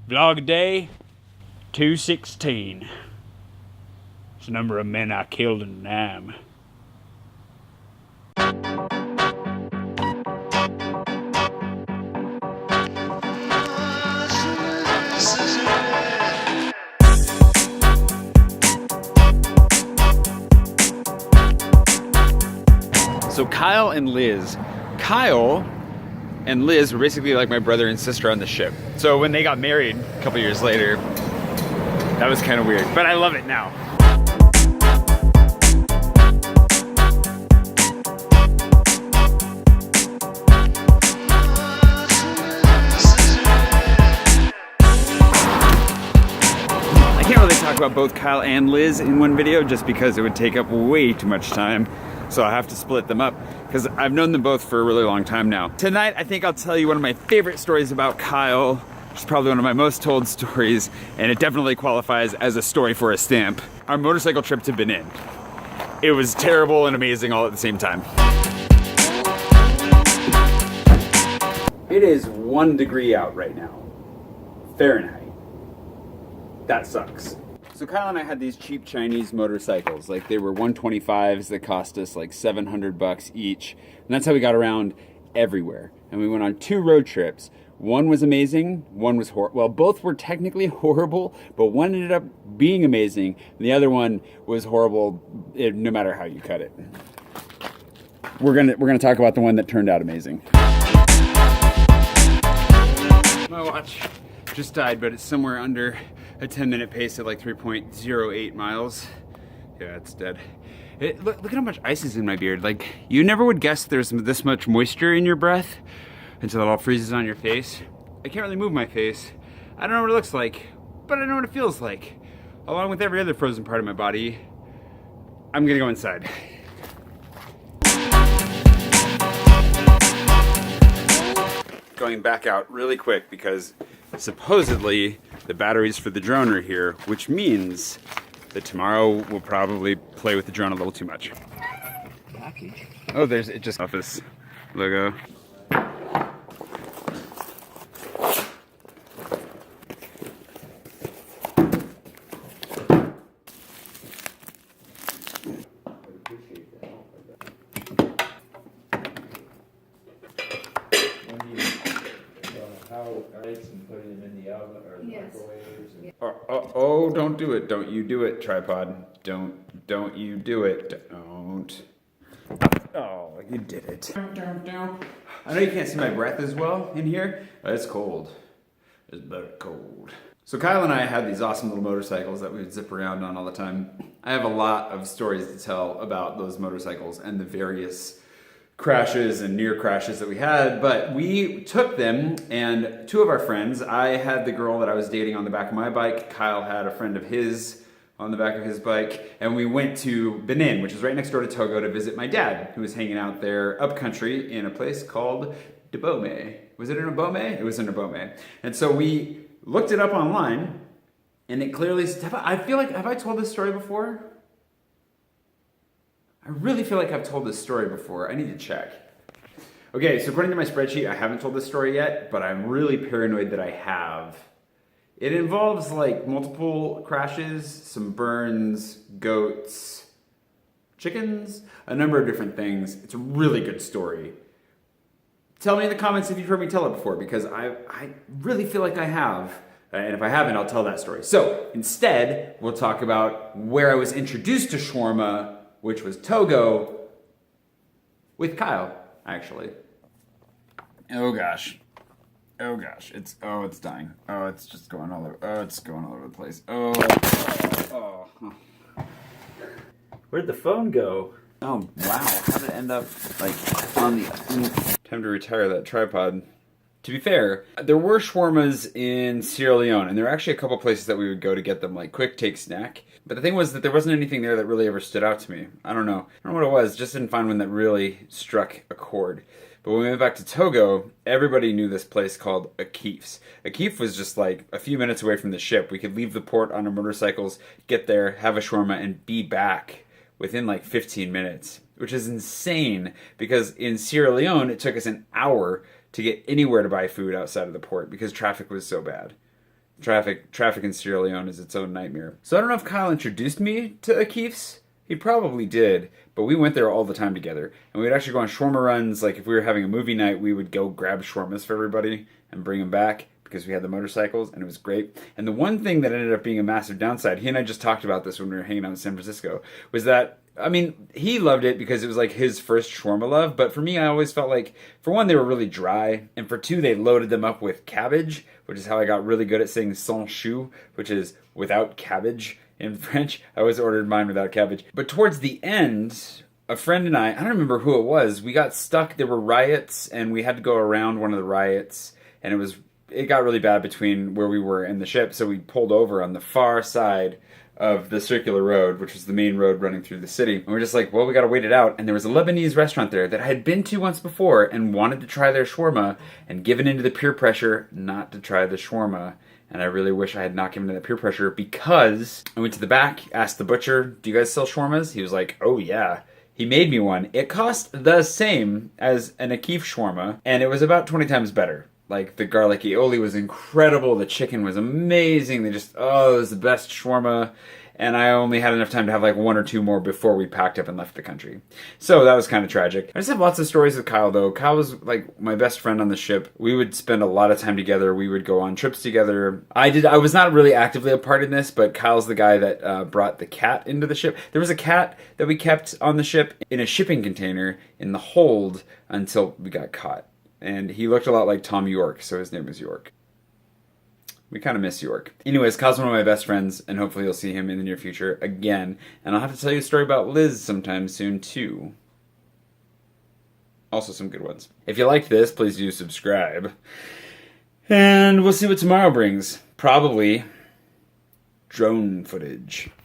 Vlog day 216. It's the number of men I killed in Nam. So Kyle and Liz. Kyle and Liz were basically like my brother and sister on the ship. So when they got married a couple years later, that was kind of weird, but I love it now. I can't really talk about both Kyle and Liz in one video just because it would take up way too much time. So I have to split them up because I've known them both for a really long time now. Tonight, I think I'll tell you one of my favorite stories about Kyle, which is probably one of my most told stories, and it definitely qualifies as a story for a stamp. Our motorcycle trip to Benin. It was terrible and amazing all at the same time. It is 1 degree out right now, Fahrenheit. That sucks. So Kyle and I had these cheap Chinese motorcycles, like they were 125s that cost us like 700 bucks each. And that's how we got around everywhere. And we went on 2 road trips. One was amazing, one was horrible. Well, both were technically horrible, but one ended up being amazing. And the other one was horrible no matter how you cut it. We're gonna talk about the one that turned out amazing. My watch just died, but it's somewhere under a 10-minute pace at like 3.08 miles. Yeah, it's dead. Look at how much ice is in my beard. Like, you never would guess there's this much moisture in your breath until it all freezes on your face. I can't really move my face. I don't know what it looks like, but I know what it feels like. Along with every other frozen part of my body, I'm gonna go inside. Going back out really quick because supposedly the batteries for the drone are here, which means that tomorrow we'll probably play with the drone a little too much. Package. Oh, there's it just office logo. And putting them in the oven or the microwaves. And... Oh, don't do it. Don't you do it, tripod. Don't you do it. Don't. Oh, you did it. I know you can't see my breath as well in here. It's cold. It's very cold. So Kyle and I had these awesome little motorcycles that we would zip around on all the time. I have a lot of stories to tell about those motorcycles and the various crashes and near crashes that we had, but we took them, and 2 of our friends, I had the girl that I was dating on the back of my bike, Kyle had a friend of his on the back of his bike, and we went to Benin, which is right next door to Togo, to visit my dad, who was hanging out there upcountry in a place called Debome. Was it in Abome? It was in Abome. And so we looked it up online, and it clearly, I feel like, have I told this story before? I really feel like I've told this story before. I need to check. Okay, so according to my spreadsheet, I haven't told this story yet, but I'm really paranoid that I have. It involves like multiple crashes, some burns, goats, chickens, a number of different things. It's a really good story. Tell me in the comments if you've heard me tell it before, because I really feel like I have. And if I haven't, I'll tell that story. So instead, we'll talk about where I was introduced to shawarma, which was Togo, with Kyle, actually. Oh gosh. Oh gosh. It's dying. Oh, it's just going all over. Oh, it's going all over the place. Oh. Where'd the phone go? Oh, wow. How did it end up, like, on the... Time to retire that tripod. To be fair, there were shawarmas in Sierra Leone, and there were actually a couple places that we would go to get them, like quick take snack. But the thing was that there wasn't anything there that really ever stood out to me. I don't know what it was, just didn't find one that really struck a chord. But when we went back to Togo, everybody knew this place called Akif's. Akif was just like a few minutes away from the ship. We could leave the port on our motorcycles, get there, have a shawarma, and be back within like 15 minutes. Which is insane, because in Sierra Leone, it took us an hour to get anywhere to buy food outside of the port because traffic was so bad. Traffic in Sierra Leone is its own nightmare. So I don't know if Kyle introduced me to Akif's. He probably did, but we went there all the time together. And we would actually go on shawarma runs. Like if we were having a movie night, we would go grab shawarmas for everybody and bring them back because we had the motorcycles, and it was great. And the one thing that ended up being a massive downside, he and I just talked about this when we were hanging out in San Francisco, was that, I mean, he loved it because it was like his first shawarma love, but for me, I always felt like, for one, they were really dry, and for two, they loaded them up with cabbage, which is how I got really good at saying sans choux, which is without cabbage in French. I always ordered mine without cabbage. But towards the end, a friend and I don't remember who it was, we got stuck. There were riots, and we had to go around one of the riots, and it got really bad between where we were and the ship, so we pulled over on the far side of the circular road, which was the main road running through the city. And we're just like, well, we gotta wait it out. And there was a Lebanese restaurant there that I had been to once before and wanted to try their shawarma, and given into the peer pressure not to try the shawarma. And I really wish I had not given into that peer pressure, because I went to the back, asked the butcher, do you guys sell shawarmas? He was like, oh yeah. He made me one. It cost the same as an Akif shawarma, and it was about 20 times better. Like, the garlic aioli was incredible. The chicken was amazing. It was the best shawarma. And I only had enough time to have like one or two more before we packed up and left the country. So that was kind of tragic. I just have lots of stories with Kyle, though. Kyle was like my best friend on the ship. We would spend a lot of time together. We would go on trips together. I was not really actively a part in this, but Kyle's the guy that brought the cat into the ship. There was a cat that we kept on the ship in a shipping container in the hold until we got caught. And he looked a lot like Tom York, so his name was York. We kind of miss York. Anyways, Kyle's one of my best friends, and hopefully you'll see him in the near future again. And I'll have to tell you a story about Liz sometime soon, too. Also some good ones. If you liked this, please do subscribe. And we'll see what tomorrow brings. Probably drone footage.